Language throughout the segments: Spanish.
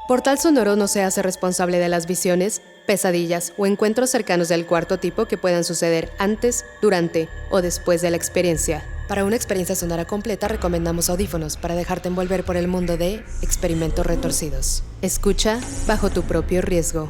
Portal Sonoro no se hace responsable de las visiones, pesadillas o encuentros cercanos del cuarto tipo que puedan suceder antes, durante o después de la experiencia. Para una experiencia sonora completa recomendamos audífonos para dejarte envolver por el mundo de experimentos retorcidos. Escucha bajo tu propio riesgo.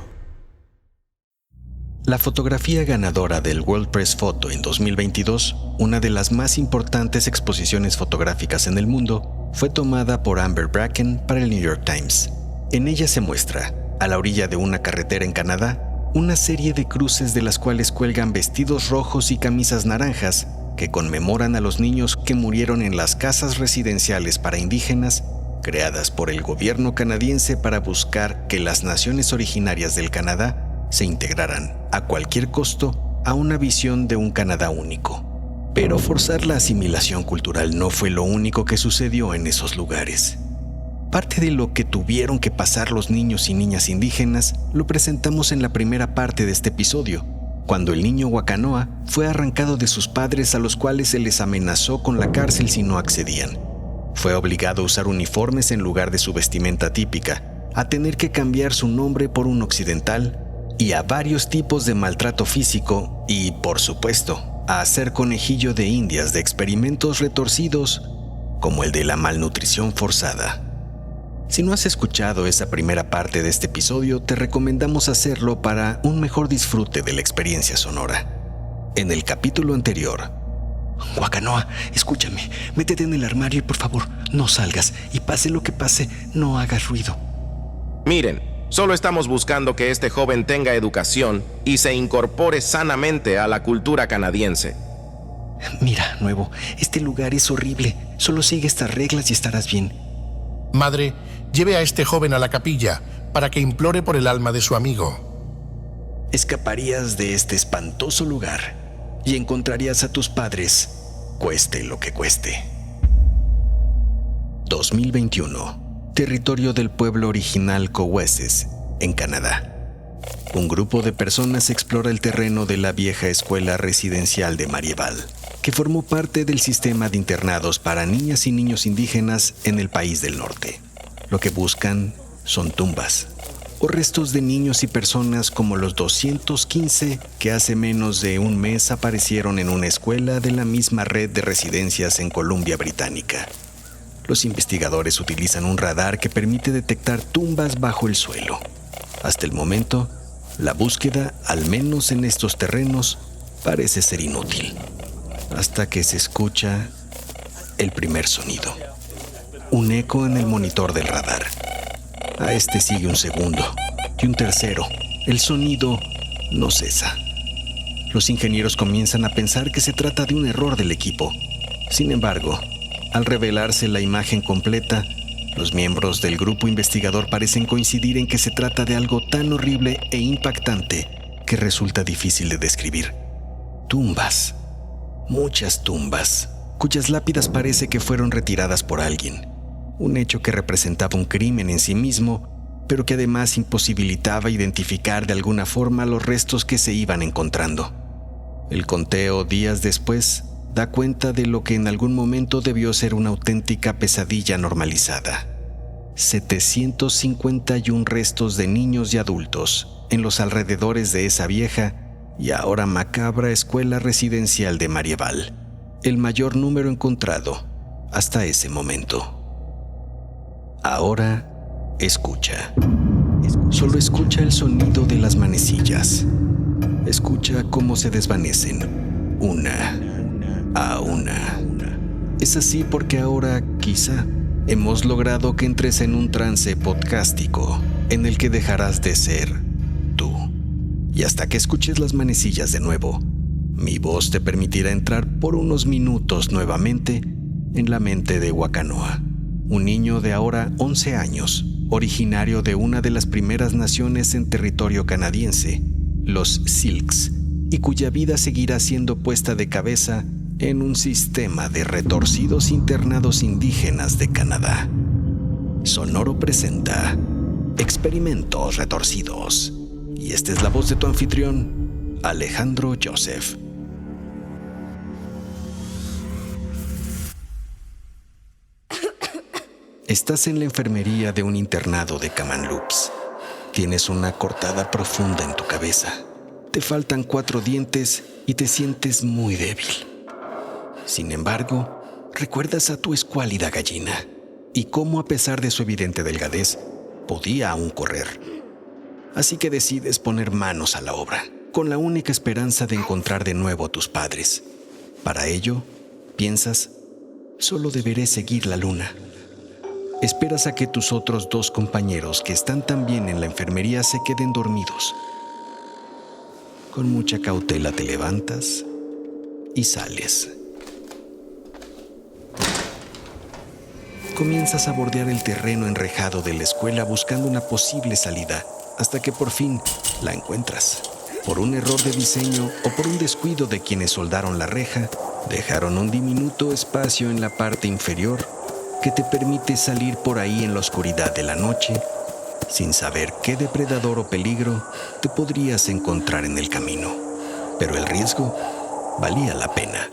La fotografía ganadora del World Press Photo en 2022, una de las más importantes exposiciones fotográficas en el mundo, fue tomada por Amber Bracken para el New York Times. En ella se muestra, a la orilla de una carretera en Canadá, una serie de cruces de las cuales cuelgan vestidos rojos y camisas naranjas que conmemoran a los niños que murieron en las casas residenciales para indígenas creadas por el gobierno canadiense para buscar que las naciones originarias del Canadá se integraran a cualquier costo a una visión de un Canadá único. Pero forzar la asimilación cultural no fue lo único que sucedió en esos lugares. Parte de lo que tuvieron que pasar los niños y niñas indígenas lo presentamos en la primera parte de este episodio, cuando el niño Wakanoa fue arrancado de sus padres a los cuales se les amenazó con la cárcel si no accedían. Fue obligado a usar uniformes en lugar de su vestimenta típica, a tener que cambiar su nombre por un occidental y a varios tipos de maltrato físico y, por supuesto, a hacer conejillo de indias de experimentos retorcidos como el de la malnutrición forzada. Si no has escuchado esa primera parte de este episodio, te recomendamos hacerlo para un mejor disfrute de la experiencia sonora. En el capítulo anterior, Wakanoa, escúchame, métete en el armario y por favor, no salgas y pase lo que pase, no hagas ruido. Miren, solo estamos buscando que este joven tenga educación y se incorpore sanamente a la cultura canadiense. Mira, Nuevo, este lugar es horrible. Solo sigue estas reglas y estarás bien. Madre, lleve a este joven a la capilla para que implore por el alma de su amigo. Escaparías de este espantoso lugar y encontrarías a tus padres, cueste lo que cueste. 2021. Territorio del pueblo original Cowessess, en Canadá. Un grupo de personas explora el terreno de la vieja escuela residencial de Marieval, que formó parte del sistema de internados para niñas y niños indígenas en el país del norte. Lo que buscan son tumbas o restos de niños y personas como los 215 que hace menos de un mes aparecieron en una escuela de la misma red de residencias en Columbia Británica. Los investigadores utilizan un radar que permite detectar tumbas bajo el suelo. Hasta el momento, la búsqueda, al menos en estos terrenos, parece ser inútil. Hasta que se escucha el primer sonido. Un eco en el monitor del radar. A este sigue un segundo y un tercero. El sonido no cesa. Los ingenieros comienzan a pensar que se trata de un error del equipo. Sin embargo, al revelarse la imagen completa, los miembros del grupo investigador parecen coincidir en que se trata de algo tan horrible e impactante que resulta difícil de describir. Tumbas. Muchas tumbas, cuyas lápidas parece que fueron retiradas por alguien. Un hecho que representaba un crimen en sí mismo, pero que además imposibilitaba identificar de alguna forma los restos que se iban encontrando. El conteo días después da cuenta de lo que en algún momento debió ser una auténtica pesadilla normalizada. 751 restos de niños y adultos en los alrededores de esa vieja y ahora macabra escuela residencial de Marieval, el mayor número encontrado hasta ese momento. Ahora, escucha. Solo escucha el sonido de las manecillas. Escucha cómo se desvanecen, una a una. Es así porque ahora, quizá, hemos logrado que entres en un trance podcástico en el que dejarás de ser tú. Y hasta que escuches las manecillas de nuevo, mi voz te permitirá entrar por unos minutos nuevamente en la mente de Wakanoa, un niño de ahora 11 años, originario de una de las primeras naciones en territorio canadiense, los Syilx, y cuya vida seguirá siendo puesta de cabeza en un sistema de retorcidos internados indígenas de Canadá. Sonoro presenta Experimentos Retorcidos. Y esta es la voz de tu anfitrión, Alejandro Joseph. Estás en la enfermería de un internado de Kamloops. Tienes una cortada profunda en tu cabeza. Te faltan 4 dientes y te sientes muy débil. Sin embargo, recuerdas a tu escuálida gallina y cómo, a pesar de su evidente delgadez, podía aún correr. Así que decides poner manos a la obra, con la única esperanza de encontrar de nuevo a tus padres. Para ello, piensas, solo deberé seguir la luna. Esperas a que tus otros 2 compañeros que están también en la enfermería se queden dormidos. Con mucha cautela te levantas y sales. Comienzas a bordear el terreno enrejado de la escuela buscando una posible salida, hasta que por fin la encuentras. Por un error de diseño o por un descuido de quienes soldaron la reja, dejaron un diminuto espacio en la parte inferior que te permite salir por ahí en la oscuridad de la noche, sin saber qué depredador o peligro te podrías encontrar en el camino. Pero el riesgo valía la pena.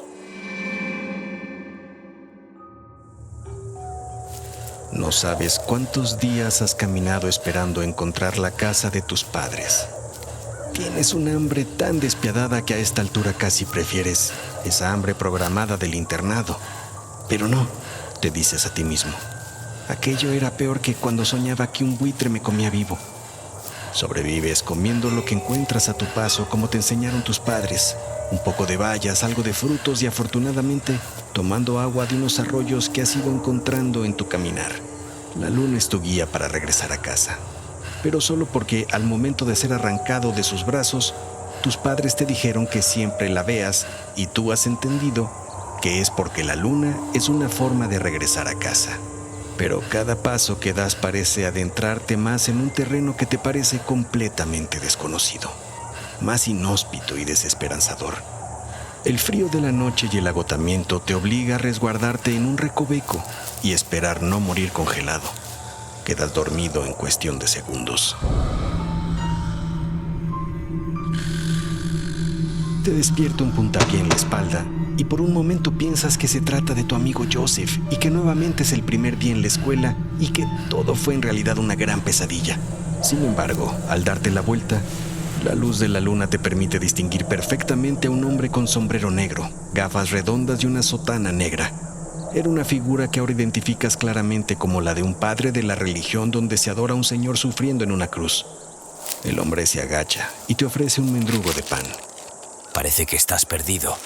No sabes cuántos días has caminado esperando encontrar la casa de tus padres. Tienes un hambre tan despiadada que a esta altura casi prefieres esa hambre programada del internado. Pero no, te dices a ti mismo. Aquello era peor que cuando soñaba que un buitre me comía vivo. Sobrevives comiendo lo que encuentras a tu paso, como te enseñaron tus padres. Un poco de bayas, algo de frutos y, afortunadamente, tomando agua de unos arroyos que has ido encontrando en tu caminar. La luna es tu guía para regresar a casa. Pero solo porque al momento de ser arrancado de sus brazos, tus padres te dijeron que siempre la veas y tú has entendido que es porque la luna es una forma de regresar a casa. Pero cada paso que das parece adentrarte más en un terreno que te parece completamente desconocido, más inhóspito y desesperanzador. El frío de la noche y el agotamiento te obliga a resguardarte en un recoveco y esperar no morir congelado. Quedas dormido en cuestión de segundos. Te despierta un puntapié en la espalda y por un momento piensas que se trata de tu amigo Joseph y que nuevamente es el primer día en la escuela y que todo fue en realidad una gran pesadilla. Sin embargo, al darte la vuelta, la luz de la luna te permite distinguir perfectamente a un hombre con sombrero negro, gafas redondas y una sotana negra. Era una figura que ahora identificas claramente como la de un padre de la religión donde se adora a un señor sufriendo en una cruz. El hombre se agacha y te ofrece un mendrugo de pan. Parece que estás perdido.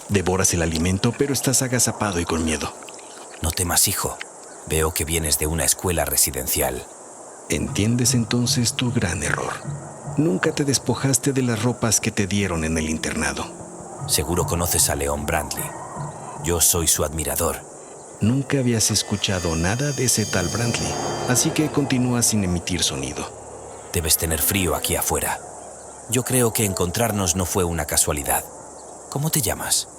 Devoras el alimento, pero estás agazapado y con miedo. No temas, hijo. Veo que vienes de una escuela residencial. Entiendes entonces tu gran error. Nunca te despojaste de las ropas que te dieron en el internado. Seguro conoces a Leon Brandley. Yo soy su admirador. Nunca habías escuchado nada de ese tal Brandley, así que continúas sin emitir sonido. Debes tener frío aquí afuera. Yo creo que encontrarnos no fue una casualidad. ¿Cómo te llamas?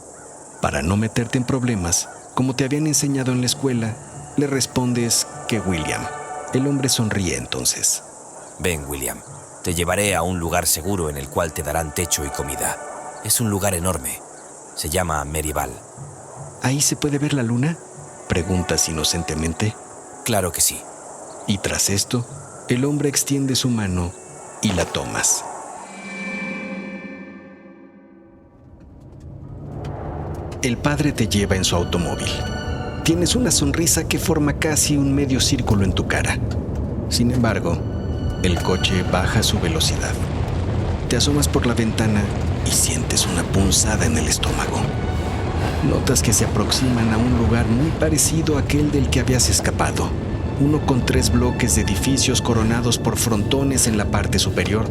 Para no meterte en problemas, como te habían enseñado en la escuela, le respondes que William. El hombre sonríe entonces. Ven, William. Te llevaré a un lugar seguro en el cual te darán techo y comida. Es un lugar enorme. Se llama Marieval. ¿Ahí se puede ver la luna?, preguntas inocentemente. Claro que sí. Y tras esto, el hombre extiende su mano y la tomas. El padre te lleva en su automóvil. Tienes una sonrisa que forma casi un medio círculo en tu cara. Sin embargo, el coche baja su velocidad. Te asomas por la ventana y sientes una punzada en el estómago. Notas que se aproximan a un lugar muy parecido a aquel del que habías escapado. Uno con 3 bloques de edificios coronados por frontones en la parte superior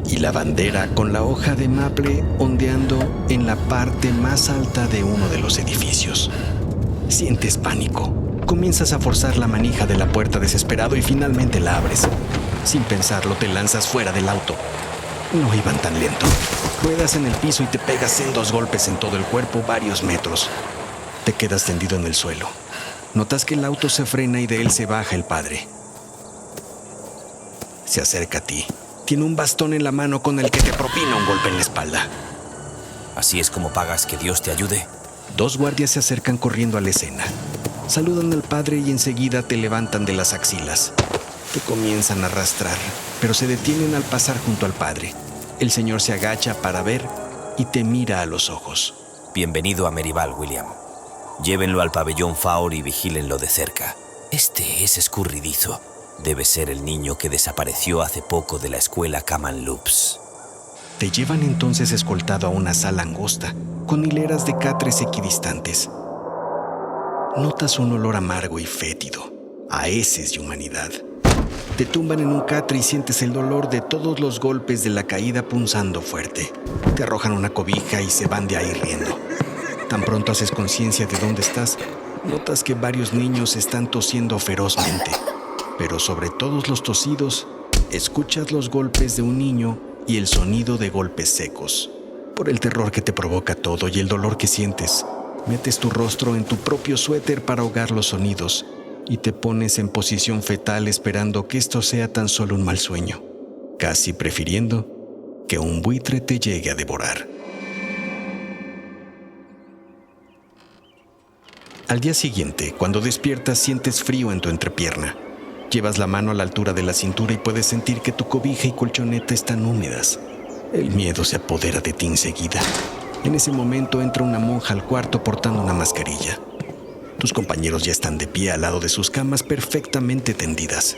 y la bandera con la hoja de maple ondeando en la parte más alta de uno de los edificios. Sientes pánico. Comienzas a forzar la manija de la puerta desesperado y finalmente la abres. Sin pensarlo, te lanzas fuera del auto. No iban tan lento. Ruedas en el piso y te pegas sendos golpes en todo el cuerpo varios metros. Te quedas tendido en el suelo. Notas que el auto se frena y de él se baja el padre. Se acerca a ti. Tiene un bastón en la mano con el que te propina un golpe en la espalda. ¿Así es como pagas que Dios te ayude? 2 guardias se acercan corriendo a la escena. Saludan al padre y enseguida te levantan de las axilas. Te comienzan a arrastrar, pero se detienen al pasar junto al padre. El señor se agacha para ver y te mira a los ojos. Bienvenido a Maryvale, William. Llévenlo al pabellón Faur y vigílenlo de cerca. Este es escurridizo. Debe ser el niño que desapareció hace poco de la escuela Kamloops. Te llevan entonces escoltado a una sala angosta, con hileras de catres equidistantes. Notas un olor amargo y fétido, a heces y humanidad. Te tumban en un catre y sientes el dolor de todos los golpes de la caída punzando fuerte. Te arrojan una cobija y se van de ahí riendo. Tan pronto haces conciencia de dónde estás, notas que varios niños están tosiendo ferozmente. Pero sobre todos los tosidos, escuchas los golpes de un niño y el sonido de golpes secos. Por el terror que te provoca todo y el dolor que sientes, metes tu rostro en tu propio suéter para ahogar los sonidos y te pones en posición fetal esperando que esto sea tan solo un mal sueño, casi prefiriendo que un buitre te llegue a devorar. Al día siguiente, cuando despiertas, sientes frío en tu entrepierna. Llevas la mano a la altura de la cintura y puedes sentir que tu cobija y colchoneta están húmedas. El miedo se apodera de ti enseguida. En ese momento entra una monja al cuarto portando una mascarilla. Tus compañeros ya están de pie al lado de sus camas perfectamente tendidas.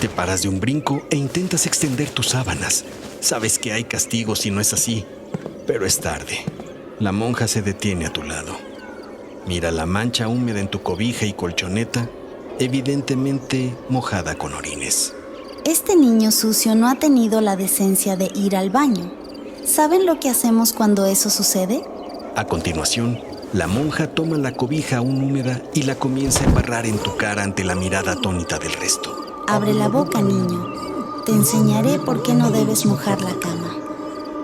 Te paras de un brinco e intentas extender tus sábanas. Sabes que hay castigo si no es así, pero es tarde. La monja se detiene a tu lado. Mira la mancha húmeda en tu cobija y colchoneta, evidentemente mojada con orines. Este niño sucio no ha tenido la decencia de ir al baño. ¿Saben lo que hacemos cuando eso sucede? A continuación, la monja toma la cobija aún húmeda y la comienza a embarrar en tu cara ante la mirada atónita del resto. Abre la boca, niño. Te enseñaré por qué no debes mojar la cama.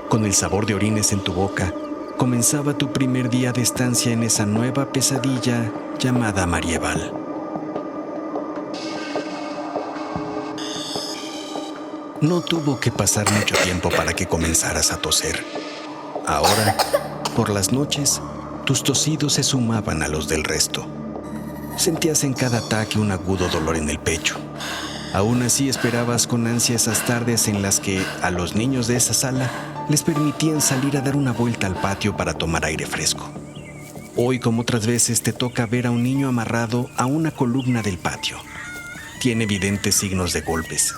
Con el sabor de orines en tu boca, comenzaba tu primer día de estancia en esa nueva pesadilla llamada Maryvale. No tuvo que pasar mucho tiempo para que comenzaras a toser. Ahora, por las noches, tus tosidos se sumaban a los del resto. Sentías en cada ataque un agudo dolor en el pecho. Aún así esperabas con ansia esas tardes en las que a los niños de esa sala les permitían salir a dar una vuelta al patio para tomar aire fresco. Hoy, como otras veces, te toca ver a un niño amarrado a una columna del patio. Tiene evidentes signos de golpes.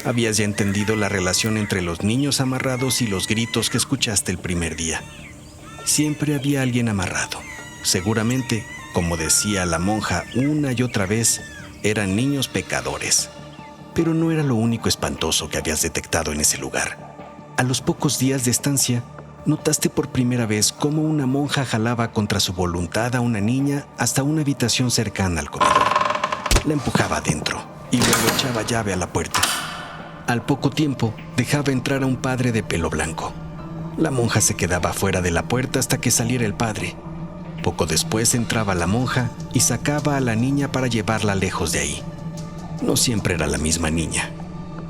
Habías ya entendido la relación entre los niños amarrados y los gritos que escuchaste el primer día. Siempre había alguien amarrado. Seguramente, como decía la monja una y otra vez, eran niños pecadores. Pero no era lo único espantoso que habías detectado en ese lugar. A los pocos días de estancia, notaste por primera vez cómo una monja jalaba contra su voluntad a una niña hasta una habitación cercana al comedor. La empujaba adentro y luego echaba llave a la puerta. Al poco tiempo, dejaba entrar a un padre de pelo blanco. La monja se quedaba fuera de la puerta hasta que saliera el padre. Poco después entraba la monja y sacaba a la niña para llevarla lejos de ahí. No siempre era la misma niña,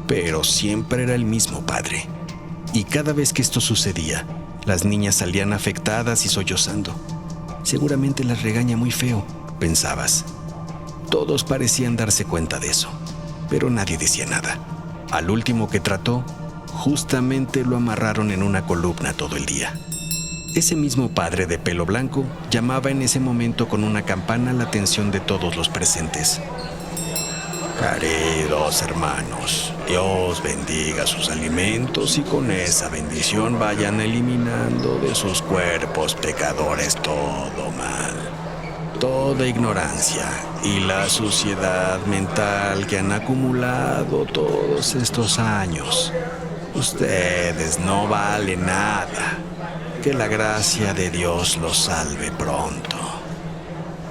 pero siempre era el mismo padre. Y cada vez que esto sucedía, las niñas salían afectadas y sollozando. Seguramente las regaña muy feo, pensabas. Todos parecían darse cuenta de eso, pero nadie decía nada. Al último que trató, justamente lo amarraron en una columna todo el día. Ese mismo padre de pelo blanco llamaba en ese momento con una campana la atención de todos los presentes. Queridos hermanos, Dios bendiga sus alimentos y con esa bendición vayan eliminando de sus cuerpos pecadores todo mal, toda ignorancia y la suciedad mental que han acumulado todos estos años. Ustedes no valen nada. Que la gracia de Dios los salve pronto.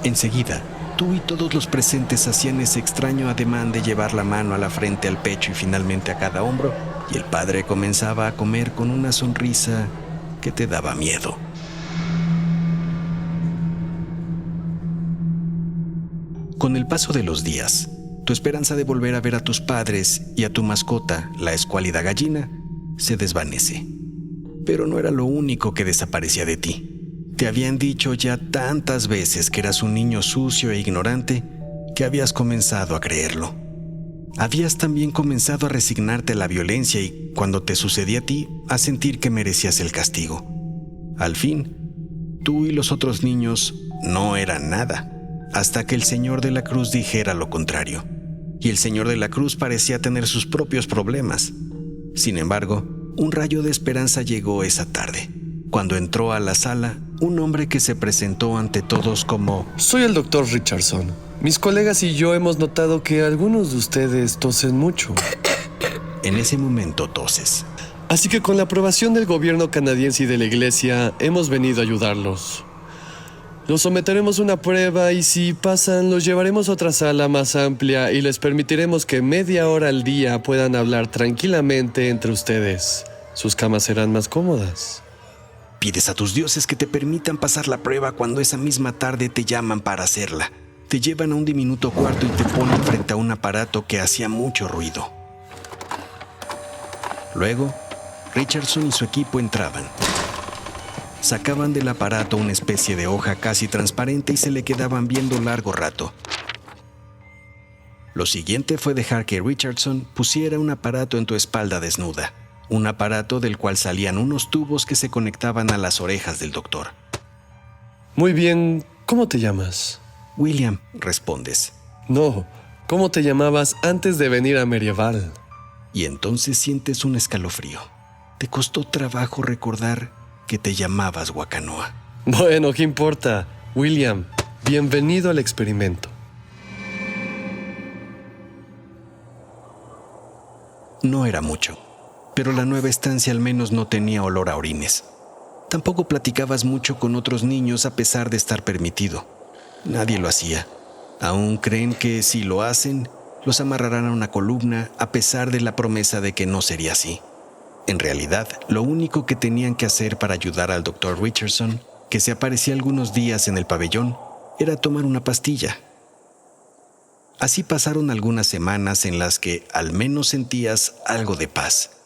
Enseguida, tú y todos los presentes hacían ese extraño ademán de llevar la mano a la frente, al pecho y finalmente a cada hombro, y el padre comenzaba a comer con una sonrisa que te daba miedo. Con el paso de los días, tu esperanza de volver a ver a tus padres y a tu mascota, la escuálida gallina, se desvanece. Pero no era lo único que desaparecía de ti. Te habían dicho ya tantas veces que eras un niño sucio e ignorante que habías comenzado a creerlo. Habías también comenzado a resignarte a la violencia y, cuando te sucedía a ti, a sentir que merecías el castigo. Al fin, tú y los otros niños no eran nada, hasta que el Señor de la Cruz dijera lo contrario. Y el Señor de la Cruz parecía tener sus propios problemas. Sin embargo, un rayo de esperanza llegó esa tarde, cuando entró a la sala un hombre que se presentó ante todos como: Soy el Dr. Richardson. Mis colegas y yo hemos notado que algunos de ustedes tosen mucho. En ese momento toses. Así que con la aprobación del gobierno canadiense y de la iglesia, hemos venido a ayudarlos. Los someteremos a una prueba y si pasan, los llevaremos a otra sala más amplia y les permitiremos que media hora al día puedan hablar tranquilamente entre ustedes. Sus camas serán más cómodas. Pides a tus dioses que te permitan pasar la prueba cuando esa misma tarde te llaman para hacerla. Te llevan a un diminuto cuarto y te ponen frente a un aparato que hacía mucho ruido. Luego, Richardson y su equipo entraban. Sacaban del aparato una especie de hoja casi transparente y se le quedaban viendo largo rato. Lo siguiente fue dejar que Richardson pusiera un aparato en tu espalda desnuda. Un aparato del cual salían unos tubos que se conectaban a las orejas del doctor. Muy bien, ¿cómo te llamas? William, respondes. No, ¿cómo te llamabas antes de venir a Medieval? Y entonces sientes un escalofrío. Te costó trabajo recordar que te llamabas Wakanoa. Bueno, ¿qué importa? William, bienvenido al experimento. No era mucho, pero la nueva estancia al menos no tenía olor a orines. Tampoco platicabas mucho con otros niños a pesar de estar permitido. Nadie lo hacía. Aún creen que si lo hacen, los amarrarán a una columna a pesar de la promesa de que no sería así. En realidad, lo único que tenían que hacer para ayudar al Dr. Richardson, que se aparecía algunos días en el pabellón, era tomar una pastilla. Así pasaron algunas semanas en las que al menos sentías algo de paz.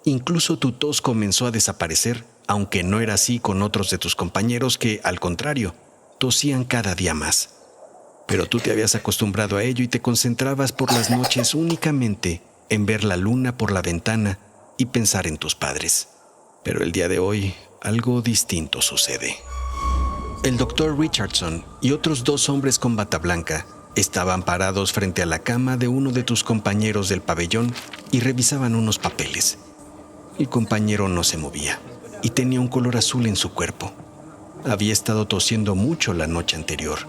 Incluso tu tos comenzó a desaparecer, aunque no era así con otros de tus compañeros que, al contrario, tosían cada día más. Pero tú te habías acostumbrado a ello y te concentrabas por las noches únicamente en ver la luna por la ventana y pensar en tus padres. Pero el día de hoy, algo distinto sucede. El Dr. Richardson y otros 2 hombres con bata blanca estaban parados frente a la cama de uno de tus compañeros del pabellón y revisaban unos papeles. El compañero no se movía y tenía un color azul en su cuerpo. Había estado tosiendo mucho la noche anterior.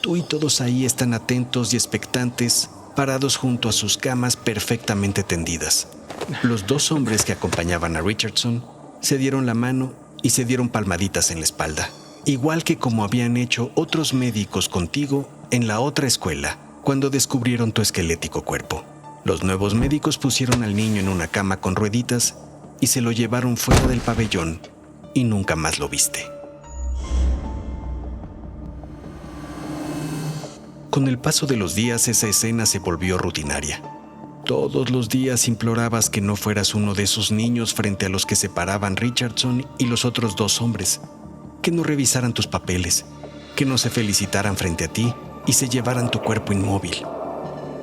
Tú y todos ahí están atentos y expectantes, parados junto a sus camas perfectamente tendidas. Los 2 hombres que acompañaban a Richardson se dieron la mano y se dieron palmaditas en la espalda, igual que como habían hecho otros médicos contigo en la otra escuela cuando descubrieron tu esquelético cuerpo. Los nuevos médicos pusieron al niño en una cama con rueditas y se lo llevaron fuera del pabellón y nunca más lo viste. Con el paso de los días, esa escena se volvió rutinaria. Todos los días implorabas que no fueras uno de esos niños frente a los que se paraban Richardson y los otros 2 hombres, que no revisaran tus papeles, que no se felicitaran frente a ti y se llevaran tu cuerpo inmóvil.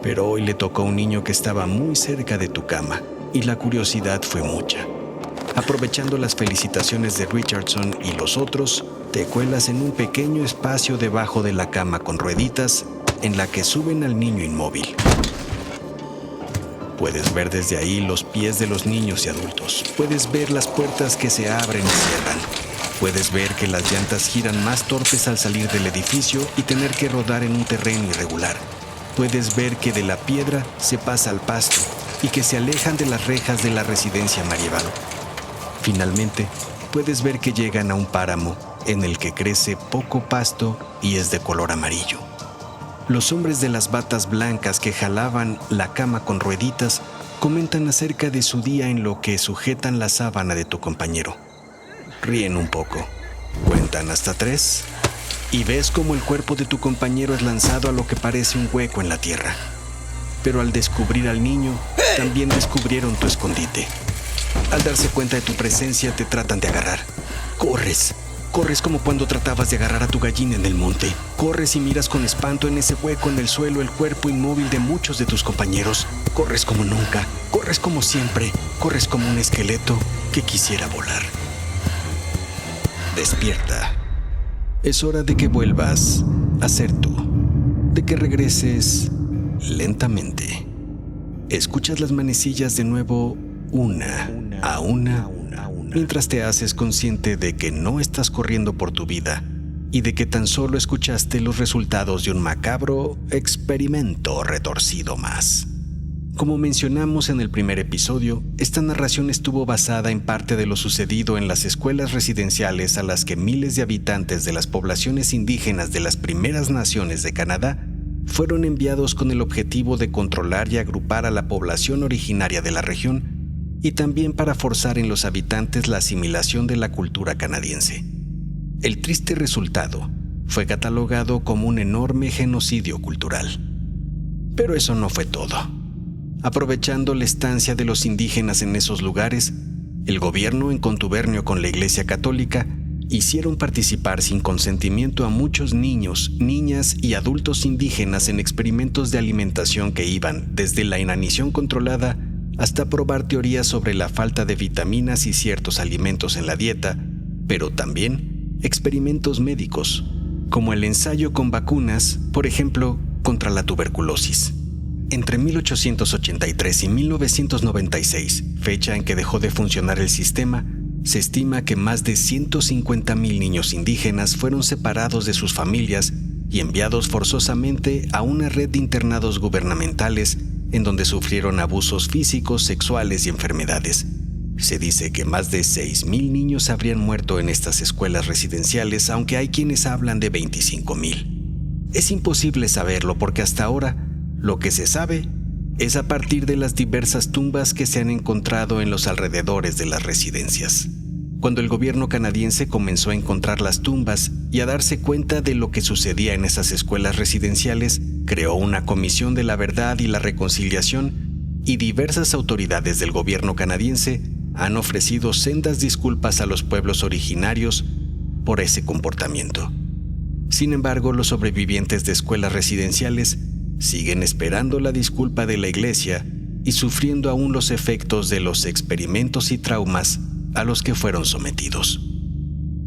Pero hoy le tocó a un niño que estaba muy cerca de tu cama y la curiosidad fue mucha. Aprovechando las felicitaciones de Richardson y los otros, te cuelas en un pequeño espacio debajo de la cama con rueditas en la que suben al niño inmóvil. Puedes ver desde ahí los pies de los niños y adultos. Puedes ver las puertas que se abren y cierran. Puedes ver que las llantas giran más torpes al salir del edificio y tener que rodar en un terreno irregular. Puedes ver que de la piedra se pasa al pasto y que se alejan de las rejas de la residencia Marieval. Finalmente, puedes ver que llegan a un páramo en el que crece poco pasto y es de color amarillo. Los hombres de las batas blancas que jalaban la cama con rueditas comentan acerca de su día en lo que sujetan la sábana de tu compañero. Ríen un poco, cuentan hasta 3 y ves cómo el cuerpo de tu compañero es lanzado a lo que parece un hueco en la tierra. Pero al descubrir al niño, también descubrieron tu escondite. Al darse cuenta de tu presencia, te tratan de agarrar. Corres, Corres como cuando tratabas de agarrar a tu gallina en el monte. Corres y miras con espanto en ese hueco en el suelo el cuerpo inmóvil de muchos de tus compañeros. Corres como nunca, corres como siempre, corres como un esqueleto que quisiera volar. Despierta. Es hora de que vuelvas a ser tú, de que regreses lentamente. Escuchas las manecillas de nuevo una a una, mientras te haces consciente de que no estás corriendo por tu vida y de que tan solo escuchaste los resultados de un macabro experimento retorcido más. Como mencionamos en el primer episodio, esta narración estuvo basada en parte de lo sucedido en las escuelas residenciales a las que miles de habitantes de las poblaciones indígenas de las primeras naciones de Canadá fueron enviados con el objetivo de controlar y agrupar a la población originaria de la región y también para forzar en los habitantes la asimilación de la cultura canadiense. El triste resultado fue catalogado como un enorme genocidio cultural. Pero eso no fue todo. Aprovechando la estancia de los indígenas en esos lugares, el gobierno, en contubernio con la Iglesia Católica, hicieron participar sin consentimiento a muchos niños, niñas y adultos indígenas en experimentos de alimentación que iban desde la inanición controlada hasta probar teorías sobre la falta de vitaminas y ciertos alimentos en la dieta, pero también experimentos médicos, como el ensayo con vacunas, por ejemplo, contra la tuberculosis. Entre 1883 y 1996, fecha en que dejó de funcionar el sistema, se estima que más de 150,000 niños indígenas fueron separados de sus familias y enviados forzosamente a una red de internados gubernamentales en donde sufrieron abusos físicos, sexuales y enfermedades. Se dice que más de 6,000 niños habrían muerto en estas escuelas residenciales, aunque hay quienes hablan de 25,000. Es imposible saberlo porque hasta ahora lo que se sabe es a partir de las diversas tumbas que se han encontrado en los alrededores de las residencias. Cuando el gobierno canadiense comenzó a encontrar las tumbas y a darse cuenta de lo que sucedía en esas escuelas residenciales, creó una comisión de la verdad y la reconciliación, y diversas autoridades del gobierno canadiense han ofrecido sendas disculpas a los pueblos originarios por ese comportamiento. Sin embargo, los sobrevivientes de escuelas residenciales siguen esperando la disculpa de la Iglesia y sufriendo aún los efectos de los experimentos y traumas a los que fueron sometidos.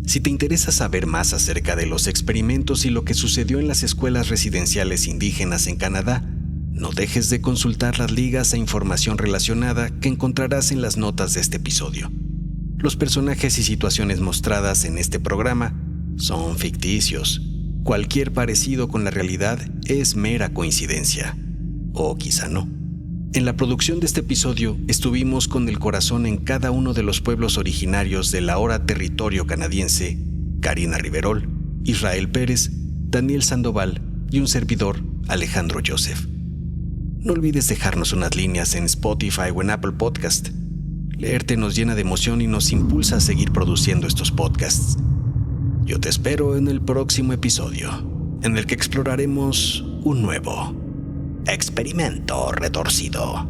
Si te interesa saber más acerca de los experimentos y lo que sucedió en las escuelas residenciales indígenas en Canadá, no dejes de consultar las ligas e información relacionada que encontrarás en las notas de este episodio. Los personajes y situaciones mostradas en este programa son ficticios. Cualquier parecido con la realidad es mera coincidencia. O quizá no. En la producción de este episodio estuvimos con el corazón en cada uno de los pueblos originarios del ahora territorio canadiense: Karina Riverol, Israel Pérez, Daniel Sandoval y un servidor, Alejandro Joseph. No olvides dejarnos unas líneas en Spotify o en Apple Podcast. Leerte nos llena de emoción y nos impulsa a seguir produciendo estos podcasts. Yo te espero en el próximo episodio, en el que exploraremos un nuevo experimento retorcido.